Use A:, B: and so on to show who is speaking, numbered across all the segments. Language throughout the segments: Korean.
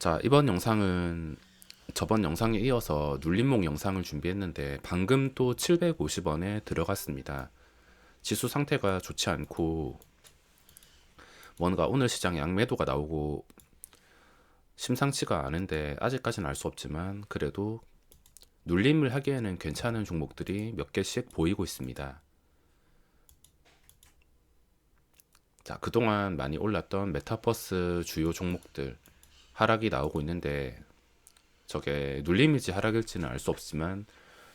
A: 자, 이번 영상은 저번 영상에 이어서 눌림목 영상을 준비했는데 방금 또 750원에 들어갔습니다. 지수 상태가 좋지 않고 뭔가 오늘 시장 양매도가 나오고 심상치가 않은데 아직까지는 알 수 없지만 그래도 눌림을 하기에는 괜찮은 종목들이 몇 개씩 보이고 있습니다. 자, 그동안 많이 올랐던 메타버스 주요 종목들 하락이 나오고 있는데 저게 눌림일지 하락일지는 알 수 없지만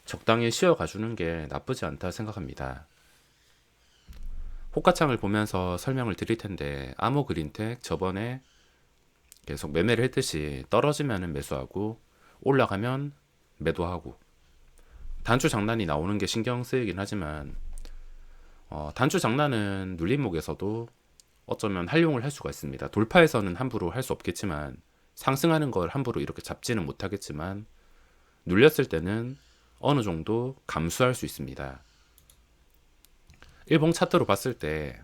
A: 적당히 쉬어 가주는 게 나쁘지 않다 생각합니다. 호가창을 보면서 설명을 드릴 텐데 아모그린텍 저번에 계속 매매를 했듯이 떨어지면 매수하고 올라가면 매도하고 단추 장난이 나오는 게 신경 쓰이긴 하지만 단추 장난은 눌림목에서도 어쩌면 활용을 할 수가 있습니다. 돌파에서는 함부로 할 수 없겠지만 상승하는 걸 함부로 이렇게 잡지는 못하겠지만 눌렸을 때는 어느 정도 감수할 수 있습니다. 일봉 차트로 봤을 때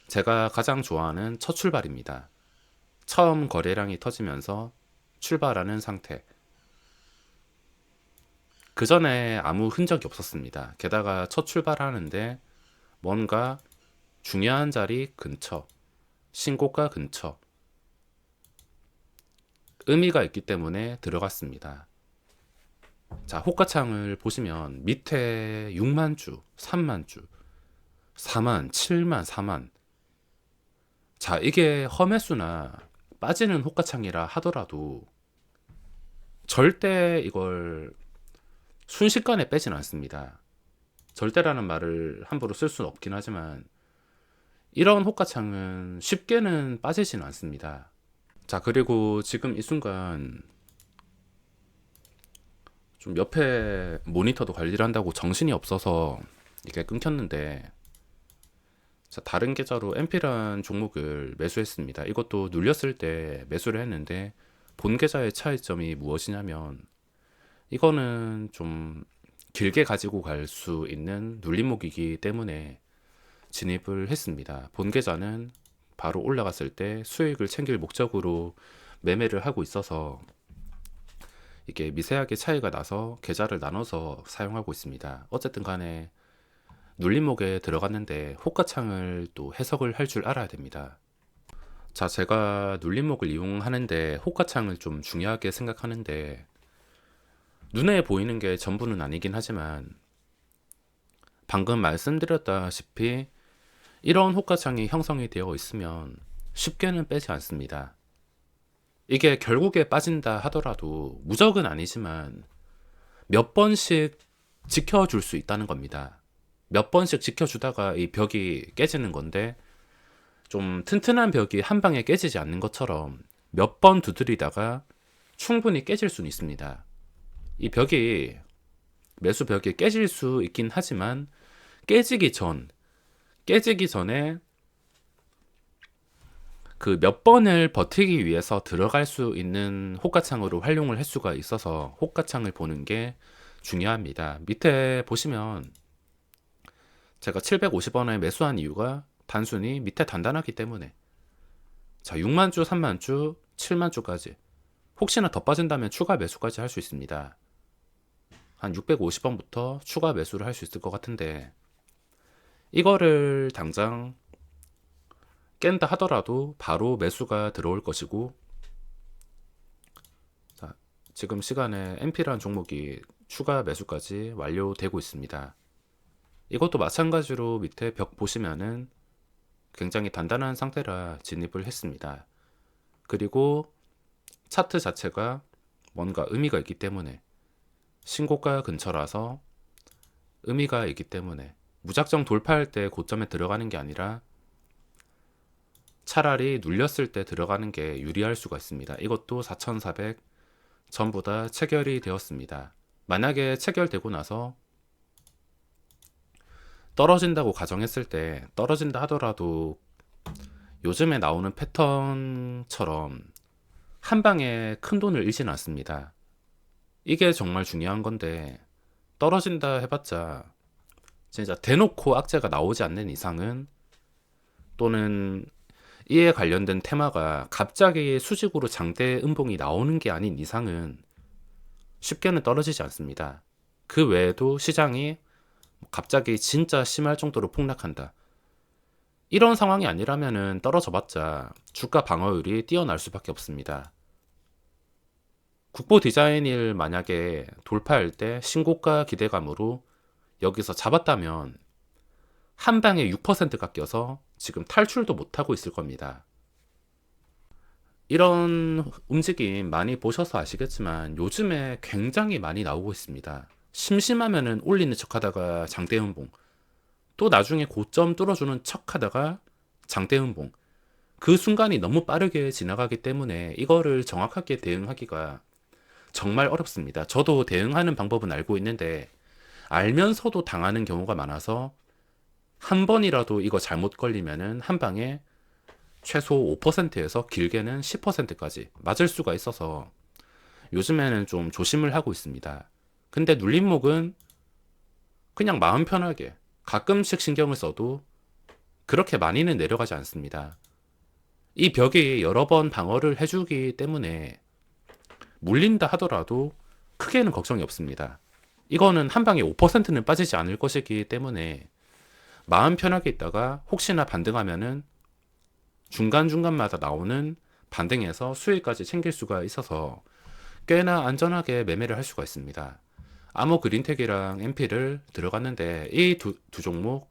A: 제가 가장 좋아하는 첫 출발입니다. 처음 거래량이 터지면서 출발하는 상태. 그 전에 아무 흔적이 없었습니다. 게다가 첫 출발하는데 뭔가 중요한 자리 근처, 신고가 근처, 의미가 있기 때문에 들어갔습니다. 자, 호가창을 보시면 밑에 6만 주, 3만 주, 4만, 7만, 4만. 자, 이게 허매수나 빠지는 호가창이라 하더라도 절대 이걸 순식간에 빼진 않습니다. 절대라는 말을 함부로 쓸 수는 없긴 하지만 이런 호가창은 쉽게는 빠지진 않습니다. 자, 그리고 지금 이 순간 좀 옆에 모니터도 관리를 한다고 정신이 없어서 이게 끊겼는데, 자, 다른 계좌로 엠피란 종목을 매수했습니다. 이것도 눌렸을 때 매수를 했는데 본 계좌의 차이점이 무엇이냐면 이거는 좀 길게 가지고 갈 수 있는 눌림목이기 때문에 진입을 했습니다. 본 계좌는 바로 올라갔을 때 수익을 챙길 목적으로 매매를 하고 있어서 이게 미세하게 차이가 나서 계좌를 나눠서 사용하고 있습니다. 어쨌든 간에 눌림목에 들어갔는데 호가창을 또 해석을 할 줄 알아야 됩니다. 자, 제가 눌림목을 이용하는데 호가창을 좀 중요하게 생각하는데 눈에 보이는 게 전부는 아니긴 하지만 방금 말씀드렸다시피 이런 호가창이 형성이 되어 있으면 쉽게는 빼지 않습니다. 이게 결국에 빠진다 하더라도 무적은 아니지만 몇 번씩 지켜줄 수 있다는 겁니다. 몇 번씩 지켜주다가 이 벽이 깨지는 건데 좀 튼튼한 벽이 한 방에 깨지지 않는 것처럼 몇 번 두드리다가 충분히 깨질 수는 있습니다. 이 벽이 매수 벽이 깨질 수 있긴 하지만 깨지기 전에 그 몇 번을 버티기 위해서 들어갈 수 있는 호가창으로 활용을 할 수가 있어서 호가창을 보는 게 중요합니다. 밑에 보시면 제가 750원에 매수한 이유가 단순히 밑에 단단하기 때문에, 자, 6만 주, 3만 주, 7만 주까지 혹시나 더 빠진다면 추가 매수까지 할 수 있습니다. 한 650원부터 추가 매수를 할 수 있을 것 같은데 이거를 당장 깬다 하더라도 바로 매수가 들어올 것이고, 자, 지금 시간에 MP라는 종목이 추가 매수까지 완료되고 있습니다. 이것도 마찬가지로 밑에 벽 보시면은 굉장히 단단한 상태라 진입을 했습니다. 그리고 차트 자체가 뭔가 의미가 있기 때문에 신고가 근처라서 의미가 있기 때문에 무작정 돌파할 때 고점에 들어가는 게 아니라 차라리 눌렸을 때 들어가는 게 유리할 수가 있습니다. 이것도 4,400 전부 다 체결이 되었습니다. 만약에 체결되고 나서 떨어진다고 가정했을 때 떨어진다 하더라도 요즘에 나오는 패턴처럼 한 방에 큰 돈을 잃지는 않습니다. 이게 정말 중요한 건데 떨어진다 해봤자 진짜 대놓고 악재가 나오지 않는 이상은, 또는 이에 관련된 테마가 갑자기 수직으로 장대 음봉이 나오는 게 아닌 이상은 쉽게는 떨어지지 않습니다. 그 외에도 시장이 갑자기 진짜 심할 정도로 폭락한다, 이런 상황이 아니라면은 떨어져봤자 주가 방어율이 뛰어날 수밖에 없습니다. 국보 디자인일 만약에 돌파할 때 신고가 기대감으로 여기서 잡았다면 한 방에 6%가 껴서 지금 탈출도 못하고 있을 겁니다. 이런 움직임 많이 보셔서 아시겠지만 요즘에 굉장히 많이 나오고 있습니다. 심심하면은 올리는 척 하다가 장대음봉, 또 나중에 고점 뚫어주는 척 하다가 장대음봉. 그 순간이 너무 빠르게 지나가기 때문에 이거를 정확하게 대응하기가 정말 어렵습니다. 저도 대응하는 방법은 알고 있는데 알면서도 당하는 경우가 많아서 한 번이라도 이거 잘못 걸리면은 한 방에 최소 5%에서 길게는 10%까지 맞을 수가 있어서 요즘에는 좀 조심을 하고 있습니다. 근데 눌림목은 그냥 마음 편하게 가끔씩 신경을 써도 그렇게 많이는 내려가지 않습니다. 이 벽이 여러 번 방어를 해주기 때문에 물린다 하더라도 크게는 걱정이 없습니다. 이거는 한 방에 5%는 빠지지 않을 것이기 때문에 마음 편하게 있다가 혹시나 반등하면은 중간중간마다 나오는 반등에서 수익까지 챙길 수가 있어서 꽤나 안전하게 매매를 할 수가 있습니다. 암호 그린텍이랑 MP를 들어갔는데 이 두 종목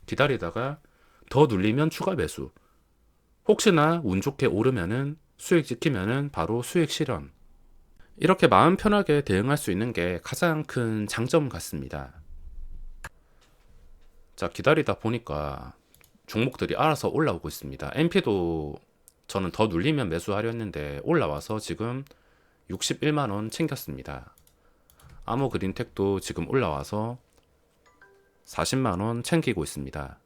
A: 기다리다가 더 눌리면 추가 매수, 혹시나 운 좋게 오르면은 수익 지키면은 바로 수익 실현, 이렇게 마음 편하게 대응할 수 있는 게 가장 큰 장점 같습니다. 자, 기다리다 보니까 종목들이 알아서 올라오고 있습니다. MP도 저는 더 눌리면 매수하려 했는데 올라와서 지금 61만원 챙겼습니다. 암호 그린텍도 지금 올라와서 40만원 챙기고 있습니다.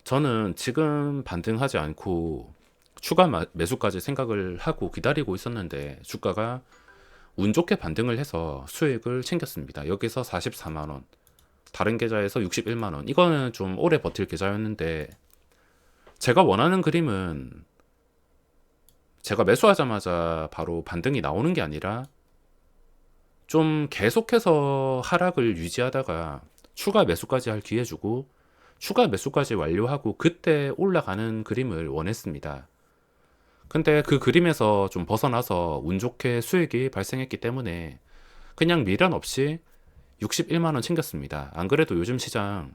A: 저는 지금 반등하지 않고 추가 매수까지 생각을 하고 기다리고 있었는데 주가가 운 좋게 반등을 해서 수익을 챙겼습니다. 여기서 44만원, 다른 계좌에서 61만원. 이거는 좀 오래 버틸 계좌였는데 제가 원하는 그림은 제가 매수하자마자 바로 반등이 나오는 게 아니라 좀 계속해서 하락을 유지하다가 추가 매수까지 할 기회 주고 추가 매수까지 완료하고 그때 올라가는 그림을 원했습니다. 근데 그 그림에서 좀 벗어나서 운 좋게 수익이 발생했기 때문에 그냥 미련 없이 61만원 챙겼습니다. 안 그래도 요즘 시장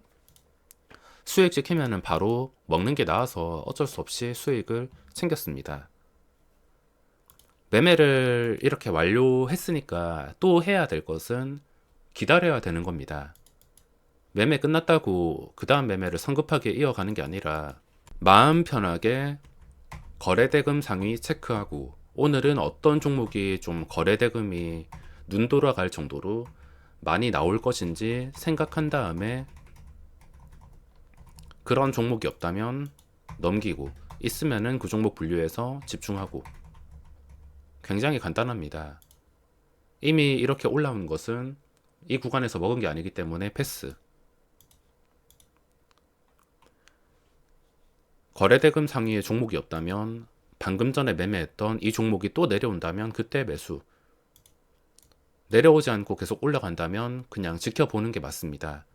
A: 수익 지키면은 바로 먹는 게 나아서 어쩔 수 없이 수익을 챙겼습니다. 매매를 이렇게 완료했으니까 또 해야 될 것은 기다려야 되는 겁니다. 매매 끝났다고 그 다음 매매를 성급하게 이어가는 게 아니라 마음 편하게 거래대금 상위 체크하고 오늘은 어떤 종목이 좀 거래대금이 눈 돌아갈 정도로 많이 나올 것인지 생각한 다음에 그런 종목이 없다면 넘기고 있으면은 그 종목 분류해서 집중하고, 굉장히 간단합니다. 이미 이렇게 올라온 것은 이 구간에서 먹은 게 아니기 때문에 패스. 거래대금 상위의 종목이 없다면 방금 전에 매매했던 이 종목이 또 내려온다면 그때 매수. 내려오지 않고 계속 올라간다면 그냥 지켜보는 게 맞습니다.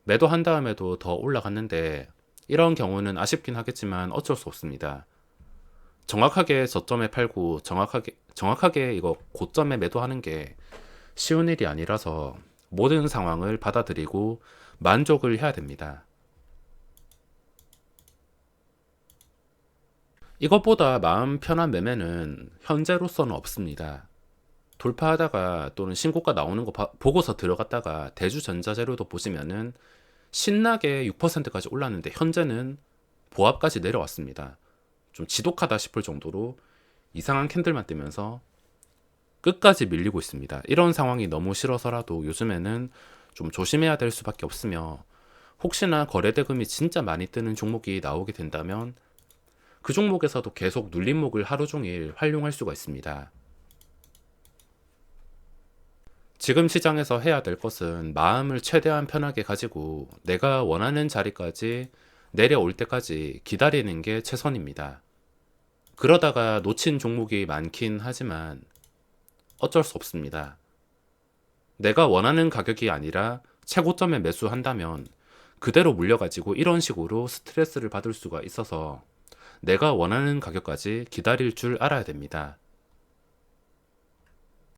A: 매도한 다음에도 더 올라갔는데 이런 경우는 아쉽긴 하겠지만 어쩔 수 없습니다. 정확하게 저점에 팔고 정확하게 이거 고점에 매도하는 게 쉬운 일이 아니라서 모든 상황을 받아들이고 만족을 해야 됩니다. 이것보다 마음 편한 매매는 현재로서는 없습니다. 돌파하다가 또는 신고가 나오는 거 보고서 들어갔다가 대주전자재료도 보시면은 신나게 6%까지 올랐는데 현재는 보합까지 내려왔습니다. 좀 지독하다 싶을 정도로 이상한 캔들만 뜨면서 끝까지 밀리고 있습니다. 이런 상황이 너무 싫어서라도 요즘에는 좀 조심해야 될 수밖에 없으며, 혹시나 거래대금이 진짜 많이 뜨는 종목이 나오게 된다면 그 종목에서도 계속 눌림목을 하루 종일 활용할 수가 있습니다. 지금 시장에서 해야 될 것은 마음을 최대한 편하게 가지고 내가 원하는 자리까지 내려올 때까지 기다리는 게 최선입니다. 그러다가 놓친 종목이 많긴 하지만 어쩔 수 없습니다. 내가 원하는 가격이 아니라 최고점에 매수한다면 그대로 물려가지고 이런 식으로 스트레스를 받을 수가 있어서 내가 원하는 가격까지 기다릴 줄 알아야 됩니다.